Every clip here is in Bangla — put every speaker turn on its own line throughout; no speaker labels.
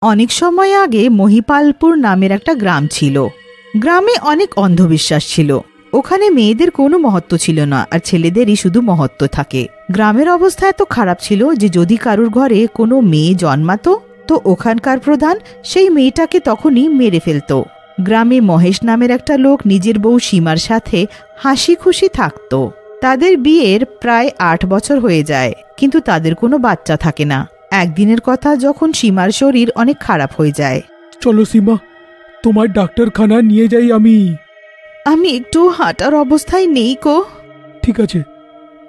অনেক সময় আগে মহিপালপুর নামের একটা গ্রাম ছিল। গ্রামে অনেক অন্ধবিশ্বাস ছিল। ওখানে মেয়েদের কোনো মহত্ব ছিল না, আর ছেলেদেরই শুধু মহত্ব থাকে। গ্রামের অবস্থা এত খারাপ ছিল যে যদি কারুর ঘরে কোনো মেয়ে জন্মাতো তো ওখানকার প্রধান সেই মেয়েটাকে তখনই মেরে ফেলত। গ্রামে মহেশ নামের একটা লোক নিজের বউ সীমার সাথে হাসি খুশি থাকত। তাদের বিয়ের প্রায় 8 বছর হয়ে যায়, কিন্তু তাদের কোনো বাচ্চা থাকে না। একদিনের কথা, যখন সীমার শরীর অনেক খারাপ হয়ে যায়।
চলো সীমা, তোমার ডাক্তারখানা নিয়ে যাই।
আমি একটু হাঁটার অবস্থায় নেই কো।
ঠিক আছে,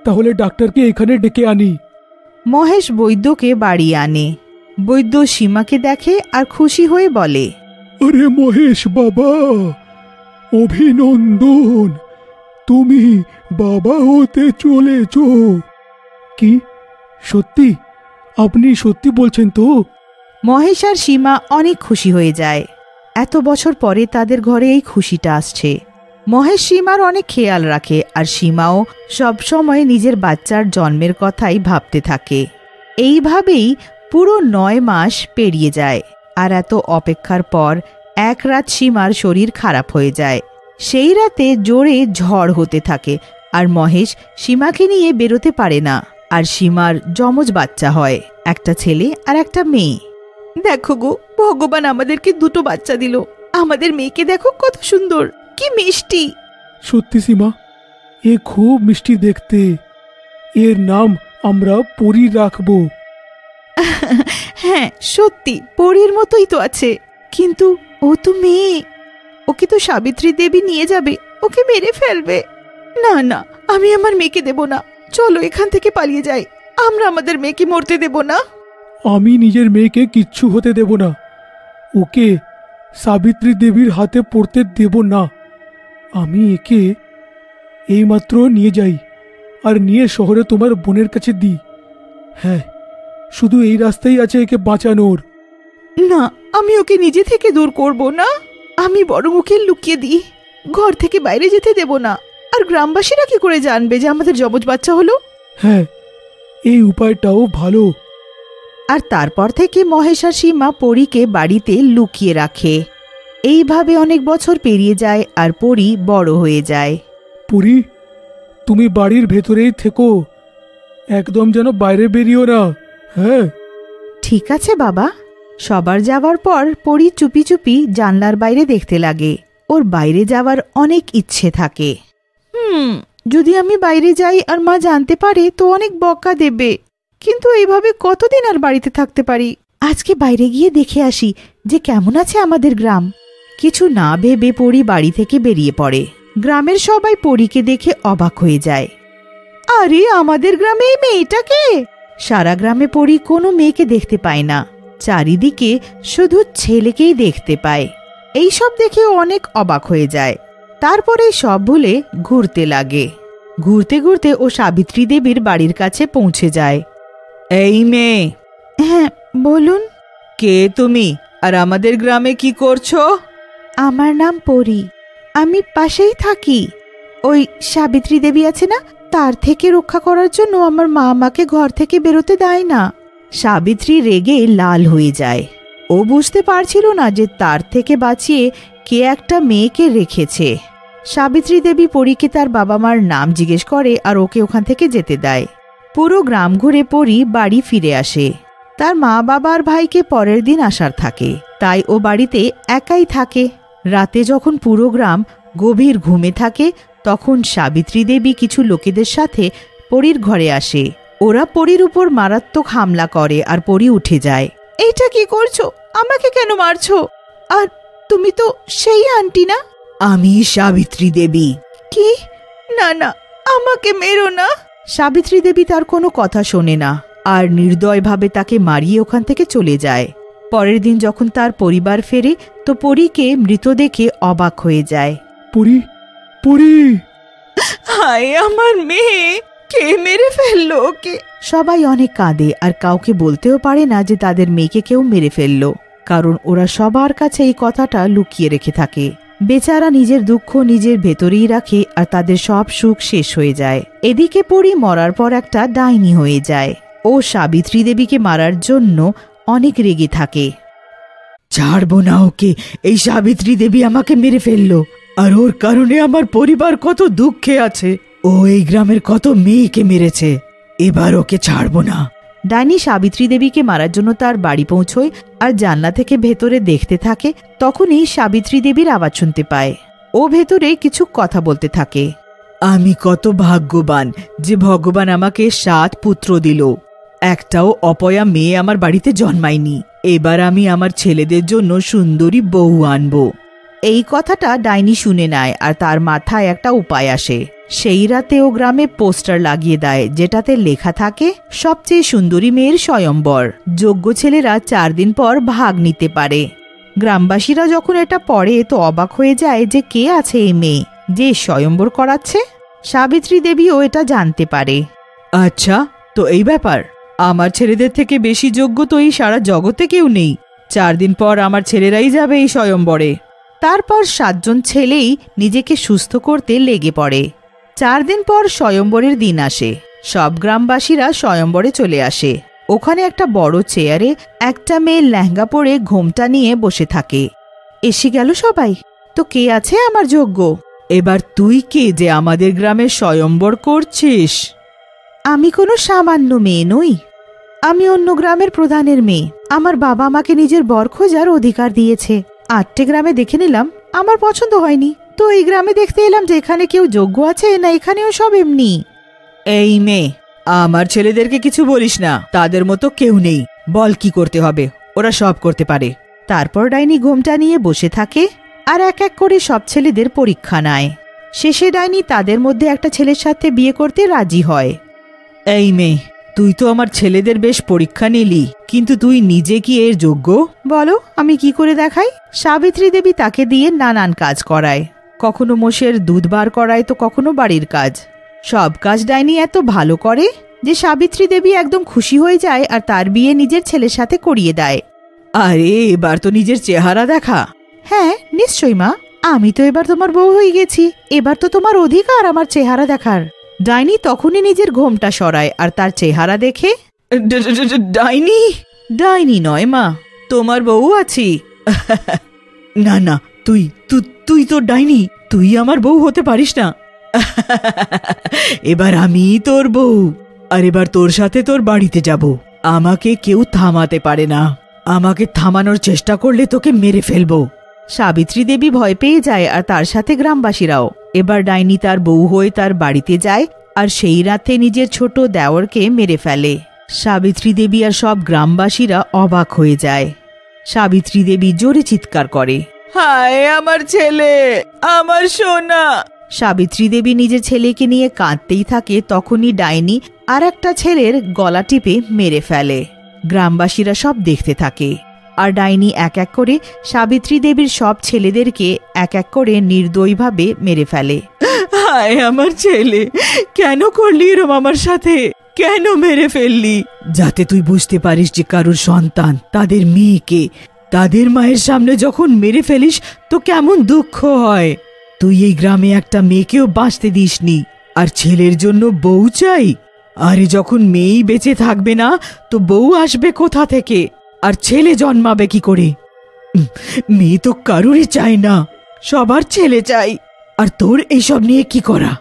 তাহলে ডাক্তারকে এখানে ডেকে আনি।
মহেশ বৈদ্যকে বাড়ি আনে। বৈদ্য সীমাকে দেখে আর খুশি হয়ে বলে,
আরে মহেশ বাবা, অভিনন্দন, তুমি বাবা হতে চলেছ। কি সত্যি? আপনি সত্যি বলছেন তো?
মহেশ আর সীমা অনেক খুশি হয়ে যায়। এত বছর পরে তাদের ঘরে এই খুশিটা আসছে। মহেশ সীমার অনেক খেয়াল রাখে, আর সীমাও সবসময় নিজের বাচ্চার জন্মের কথাই ভাবতে থাকে। এইভাবেই পুরো 9 মাস পেরিয়ে যায়। আর এত অপেক্ষার পর এক রাত সীমার শরীর খারাপ হয়ে যায়। সেই রাতে জোরে ঝড় হতে থাকে, আর মহেশ সীমাকে নিয়ে বেরোতে পারে না। আর সীমার যমজ বাচ্চা হয়, একটা ছেলে আর একটা মেয়ে। দেখো গো, ভগবান আমাদেরকে 2টো বাচ্চা দিল। আমাদের মেয়েকে দেখো কত সুন্দর, কি মিষ্টি।
সত্যি সীমা, এ খুব মিষ্টি দেখতে। এর নাম আমরা পরী রাখবো।
হ্যাঁ সত্যি, পরীর মতোই তো আছে। কিন্তু ও তো মেয়ে, ওকে তো সাবিত্রী দেবী নিয়ে যাবে, ওকে মেরে ফেলবে। না না, আমি আমার মেয়েকে দেব না। চলো এখান থেকে পালিয়ে যাই। আমরা আমাদের মেয়েকে মরতে দেব না।
আমি নিজের মেয়েকে কিচ্ছু হতে দেব না। ওকে সাবিত্রী দেবীর হাতে পড়তে দেব না। আমি একে এইমাত্র নিয়ে যাই, আর নিয়ে শহরে তোমার বোনের কাছে দিই। হ্যাঁ, শুধু এই রাস্তাই আছে একে বাঁচানোর।
না, আমি ওকে নিজে থেকে দূর করব না। আমি বরং ওকে লুকিয়ে দিই, ঘর থেকে বাইরে যেতে দেব না। আর গ্রামবাসীরা কি করে জানবে যে আমাদের যমজ বাচ্চা হলো?
হ্যাঁ, এই উপায়টাও ভালো।
আর তারপর থেকে মহেশ আর সীমা পরীকে বাড়িতে লুকিয়ে রাখে। এইভাবে অনেক বছর পেরিয়ে যায়, আর পরী বড় হয়ে যায়।
পরী, তুমি বাড়ির ভেতরেই থেকো, একদম যেন বাইরে বেরিও না। হ্যাঁ
ঠিক আছে বাবা। সবার যাওয়ার পর পরী চুপি চুপি জানলার বাইরে দেখতে লাগে। ওর বাইরে যাওয়ার অনেক ইচ্ছে থাকে। যদি আমি বাইরে যাই আর মা জানতে পারে তো অনেক বকা দেবে। কিন্তু এইভাবে কতদিন আর বাড়িতে থাকতে পারি? আজকে বাইরে গিয়ে দেখে আসি যে কেমন আছে আমাদের গ্রাম। কিছু না ভেবে পরী বাড়ি থেকে বেরিয়ে পড়ে। গ্রামের সবাই পরীকে দেখে অবাক হয়ে যায়। আরে, আমাদের গ্রামে এই মেয়েটাকে! সারা গ্রামে পরী কোনো মেয়েকে দেখতে পায় না। চারিদিকে শুধু ছেলেকেই দেখতে পায়। এইসব দেখে অনেক অবাক হয়ে যায়। তারপরে সব ভুলে ঘুরতে লাগে। ঘুরতে ঘুরতে ও সাবিত্রী দেবীর বাড়ির কাছে পৌঁছে যায়। এই মেয়ে। হ্যাঁ বলুন। কে তুমি, আর আমাদের গ্রামে কি করছো? আমার নাম পরী, আমি পাশেই থাকি। ওই সাবিত্রী দেবী আছে না, তার থেকে রক্ষা করার জন্য আমার মা আমাকে ঘর থেকে বেরোতে দেয় না। সাবিত্রী রেগে লাল হয়ে যায়। ও বুঝতে পারছিল না যে তার থেকে বাঁচিয়ে কে একটা মেয়েকে রেখেছে। সাবিত্রী দেবী পরীকে তার বাবা মার নাম জিজ্ঞেস করে আর ওকে ওখান থেকে যেতে দেয়। পুরো গ্রাম ঘুরে পরী বাড়ি ফিরে আসে। তার মা বাবা আর ভাইকে পরের দিন আসার থাকে, তাই ও বাড়িতে একাই থাকে। রাতে যখন পুরো গ্রাম গভীর ঘুমে থাকে, তখন সাবিত্রী দেবী কিছু লোকেদের সাথে পরীর ঘরে আসে। ওরা পরীর উপর মারাত্মক হামলা করে আর পরী উঠে যায়। এইটা কি করছো? আমাকে কেন মারছো? আর তুমি তো সেই আন্টি না? আমি সাবিত্রী দেবী। কি? না না, আমাকে মেরো না। সাবিত্রী দেবী তার কোনো কথা শোনে না আর নির্দয়ভাবে তাকে মারিয়ে ওখান থেকে চলে যায়। পরের দিন যখন তার পরিবার ফেরে তো পরীকে মৃত দেখে অবাক হয়ে যায়।
পরী, পরী!
হায় আমার মেয়ে, কে মেরে ফেললো ওকে? সবাই অনেক কাঁদে আর কাউকে বলতেও পারে না যে তাদের মেয়েকে কেউ মেরে ফেললো, কারণ ওরা সবার কাছে এই কথাটা লুকিয়ে রেখে থাকে। বেচারা নিজের দুঃখ নিজের ভেতরেই রাখে আর তাদের সব সুখ শেষ হয়ে যায়। এদিকে পরী মরার পর একটা ডাইনি হয়ে যায়। ও সাবিত্রী দেবীকে মারার জন্য অনেক রেগে থাকে। ছাড়বো না ওকে। এই সাবিত্রী দেবী আমাকে মেরে ফেললো, আর ওর কারণে আমার পরিবার কত দুঃখে আছে। ও এই গ্রামের কত মেয়েকে মেরেছে, এবার ওকে ছাড়বো না। ডাইনি সাবিত্রী দেবীকে মারার জন্য তার বাড়ি পৌঁছয় আর জানলা থেকে ভেতরে দেখতে থাকে। তখনই সাবিত্রী দেবীর আওয়াজ শুনতে পায়। ও ভেতরে কিছু কথা বলতে থাকে। আমি কত ভাগ্যবান যে ভগবান আমাকে 7 পুত্র দিল, একটাও অপয়া মেয়ে আমার বাড়িতে জন্মায়নি। এবার আমি আমার ছেলেদের জন্য সুন্দরী বউ আনবো। এই কথাটা ডাইনি শুনে নেয় আর তার মাথায় একটা উপায় আসে। সেই রাতে ও গ্রামে পোস্টার লাগিয়ে দেয়, যেটাতে লেখা থাকে সবচেয়ে সুন্দরী মেয়ের স্বয়ম্বর, যোগ্য ছেলেরা 4 দিন পর ভাগ নিতে পারে। গ্রামবাসীরা যখন এটা পড়ে তো অবাক হয়ে যায় যে কে আছে এই মেয়ে যে স্বয়ম্বর করাচ্ছে। সাবিত্রী দেবীও এটা জানতে পারে। আচ্ছা, তো এই ব্যাপার। আমার ছেলেদের থেকে বেশি যোগ্য তো এই সারা জগতে কেউ নেই। 4 দিন পর আমার ছেলেরাই যাবে এই স্বয়ম্বরে। তারপর 7 জন ছেলেই নিজেকে সুস্থ করতে লেগে পড়ে। 4 দিন পর স্বয়ম্বরের দিন আসে। সব গ্রামবাসীরা স্বয়ম্বরে চলে আসে। ওখানে একটা বড় চেয়ারে একটা মেয়ে লেহেঙ্গা পরে ঘোমটা নিয়ে বসে থাকে। এসে গেল সবাই। তো কে আছে আমার যোগ্য? এবার তুই কে যে আমাদের গ্রামে স্বয়ম্বর করছিস? আমি কোনো সামান্য মেয়ে নই, আমি অন্য গ্রামের প্রধানের মেয়ে। আমার বাবা আমাকে নিজের বর খোঁজার অধিকার দিয়েছে। 8টে গ্রামে দেখে নিলাম, আমার পছন্দ হয়নি, তো এই গ্রামে দেখতে এলাম যে এখানে কেউ যোগ্য আছে না এখানেও সব এমনি। এই মেয়ে, আমার ছেলেদেরকে কিছু বলিস না, তাদের মতো কেউ নেই। বল কি করতে হবে, ওরা সব করতে পারে। তারপর ডাইনি ঘোমটা নিয়ে বসে থাকে আর এক এক করে সব ছেলেদের পরীক্ষা নেয়। শেষে ডাইনি তাদের মধ্যে একটা ছেলের সাথে বিয়ে করতে রাজি হয়। এই মেয়ে, তুই তো আমার ছেলেদের বেশ পরীক্ষা নিলি, কিন্তু তুই নিজে কি এর যোগ্য? বলো, আমি কি করে দেখাই? সাবিত্রী দেবী তাকে দিয়ে নানান কাজ করায়। কখনো মোষের দুধ বার করায় তো কখনো বাড়ির কাজ। সব কাজ ডাইনি এত ভালো করে যে সাবিত্রী দেবী একদম খুশি হয়ে যায় আর তার বিয়ে নিজের ছেলের সাথে করিয়ে দেয়। আরে এবার তো নিজের চেহারা দেখা। হ্যাঁ নিশ্চয়ই মা, আমি তো এবার তোমার বউ হয়ে গেছি, এবার তো তোমার অধিকার আমার চেহারা দেখার। ডাইনি তখনই নিজের ঘোমটা সরায় আর তার চেহারা দেখে, ডাইনি? ডাইনি নয় মা, তোমার বউ আছি। না না, তুই তো ডাইনি, তুই আমার বউ হতে পারিস না। এবার আমি তোর বউ, আর এবার তোর সাথে তোর বাড়িতে যাব। আমাকে কেউ থামাতে পারে না, আমাকে থামানোর চেষ্টা করলে তোকে মেরে ফেলবো। সাবিত্রী দেবী ভয় পেয়ে যায় আর তার সাথে গ্রামবাসীরাও। এবার ডাইনি তার বউ হয়ে তার বাড়িতে যায় আর সেই রাতে নিজের ছোট দেওরকে মেরে ফেলে। সাবিত্রী দেবী আর সব গ্রামবাসীরা অবাক হয়ে যায়। সাবিত্রী দেবী জোরে চিৎকার করে, হায় আমার ছেলে, আমার সোনা। সাবিত্রী দেবী নিজের ছেলেকে নিয়ে কাঁদতেই থাকে। তখনই ডাইনি আর একটা ছেলের গলা টিপে মেরে ফেলে। গ্রামবাসীরা সব দেখতে থাকে আর ডাইনি এক এক করে সাবিত্রী দেবীর সব ছেলেদেরকে এক এক করে নির্দয়ীভাবে মেরে ফেলে। হায় আমার ছেলে, কেন করলি এরম আমার সাথে? কেন মেরে ফেললি? যাতে তুই বুঝতে পারিস যে কারোর সন্তান তাদের মেয়েকে তাদের মায়ের সামনে যখন মেরে ফেলিস তো কেমন দুঃখ হয়। তুই এই গ্রামে একটা মেয়েকেও বাঁচতে দিসনি, আর ছেলের জন্য বউ চাই? আরে যখন মেয়েই বেঁচে থাকবে না তো বউ আসবে কোথা থেকে, আর ছেলে জন্মাবে কি করে? মেয়ে তো কারোরই চাই না, সবার ছেলে চাই। আর তোর এইসব নিয়ে কি করা?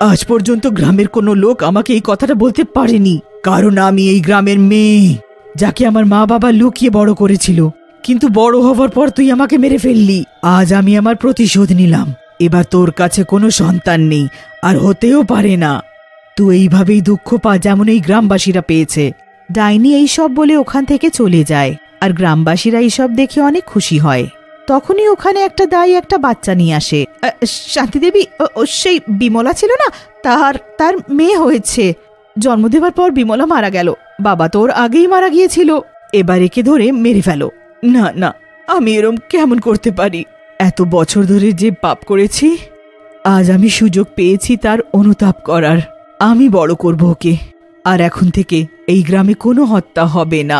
আজ পর্যন্ত গ্রামের কোনো লোক আমাকে এই কথাটা বলতে পারেনি, কারণ আমি এই গ্রামের মেয়ে, যাকে আমার মা বাবা লুকিয়ে বড় করেছিল। কিন্তু বড় হওয়ার পর তুই আমাকে মেরে ফেললি। আজ আমি আমার প্রতিশোধ নিলাম। এবার তোর কাছে কোনো সন্তান নেই, আর হতেও পারে না। তুই এইভাবেই দুঃখ পা যেমন এই গ্রামবাসীরা পেয়েছে। ডাইনি এইসব বলে ওখান থেকে চলে যায় আর গ্রামবাসীরা এইসব দেখে অনেক খুশি হয়। তখনই ওখানে একটা দাই একটা বাচ্চা নিয়ে আসে। শান্তিদেবী, সেই বিমলা ছিল না, তার মেয়ে হয়েছে। জন্ম দেওয়ার পর বিমলা মারা গেল, বাবা তোর আগেই মারা গিয়েছিল। এবার একে ধরে মেরে ফেলো। না না, আমি এরম কেমন করতে পারি? এত বছর ধরে যে পাপ করেছি, আজ আমি সুযোগ পেয়েছি তার অনুতাপ করার। আমি বড় করব ওকে, আর এখন থেকে এই গ্রামে কোনো হত্যা হবে না।